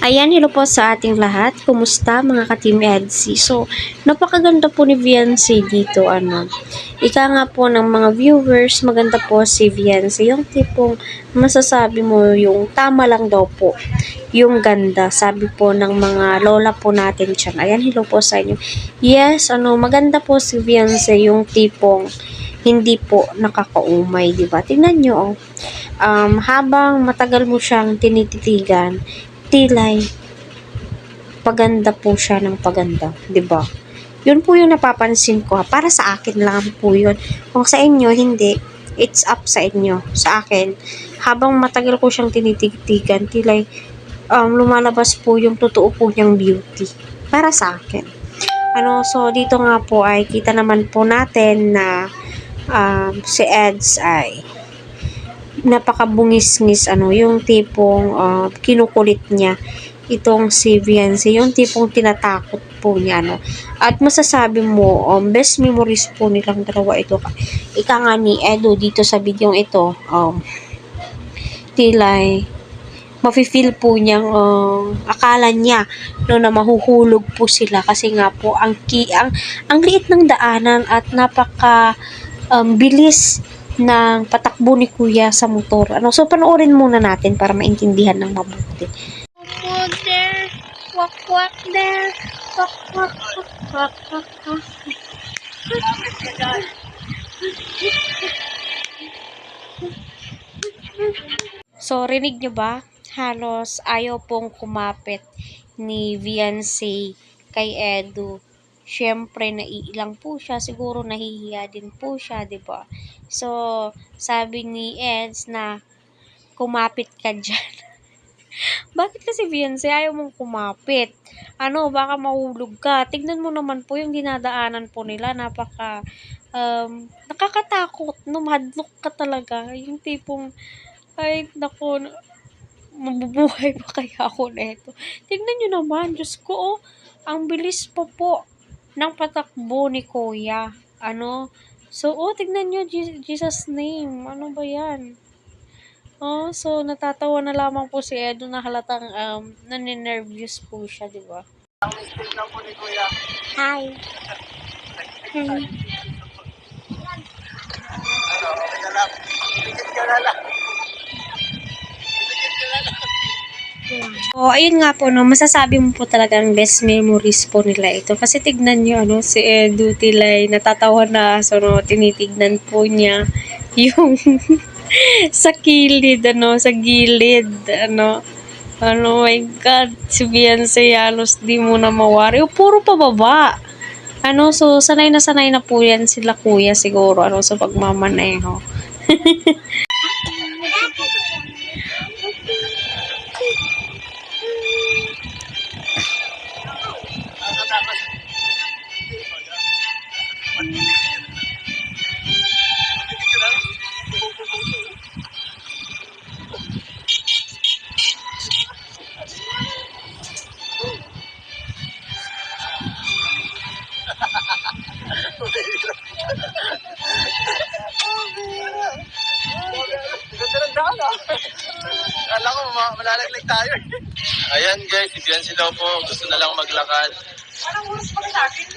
Ayan, hello po sa ating lahat. Kumusta mga ka-Team EDC? So, napakaganda po ni Viancy dito. Ika nga po ng mga viewers, maganda po si Viancy. Yung tipong masasabi mo yung tama lang daw po. Yung ganda, sabi po ng mga lola po natin dyan. Ayan, hello po sa inyo. Yes, maganda po si Viancy. Yung tipong hindi po nakakaumay, di ba? Tingnan nyo, oh. Habang matagal mo siyang tinititigan, tilay paganda po siya ng paganda, 'di ba? Yun po yung napapansin ko. Para sa akin lang po yun. Kung sa inyo hindi, it's up sa inyo. Sa akin, habang matagal ko siyang tinititigan, tilay lumalabas po yung totoo po niyang beauty. Para sa akin. So dito nga po ay kita naman po natin na si Eds ay napakabungis-ngis yung tipong kinukulit niya itong si Viancy, yung tipong tinatakot po niya at masasabi mo best memories po nilang dalawa ito. Ika nga ni Edo dito sa video ito, tilay mafe-feel po niyang akala niya na mahuhulog po sila kasi nga po ang liit ng daanan at napaka bilis ng patakbo ni Kuya sa motor. So panoorin muna natin para maintindihan ng mabuti. Walk there, walk there, walk. So rinig nyo ba? Halos ayaw pong kumapit ni Viancy kay Edu. Siyempre, naiilang po siya. Siguro nahihiya din po siya, di ba? So, sabi ni Eds na kumapit ka dyan. Bakit kasi Viancy ayaw mong kumapit? Baka mahulog ka. Tignan mo naman po yung dinadaanan po nila. Nakakatakot. Madlock ka talaga. Yung tipong, ay, naku, mabubuhay pa kaya ako neto. Tignan nyo naman, Diyos ko, ang bilis po ng patakbo ni Kuya. So, tignan nyo, Jesus name. Ano ba yan? So, natatawa na lamang po si Edo na halatang naninervyos po siya, di ba? Ang mistake lang po ni Kuya. Hi. Okay na lang. Iligit ka na lang. Ayun nga po, masasabi mo po talagang best memories po nila ito. Kasi tignan nyo, si Edu Tilay, natatawa na, so, tinitignan po niya yung sa kilid, sa gilid, my God, si Viancy halos di mo na mawari. Puro pababa. So, sanay na po yan sila Kuya siguro, sa pagmamaneho. Ganda ng daan ah. Kala ko malalaglag tayo. Ayan guys, si Viancy daw po. Gusto na lang maglakad. Anong oras pa sa akin?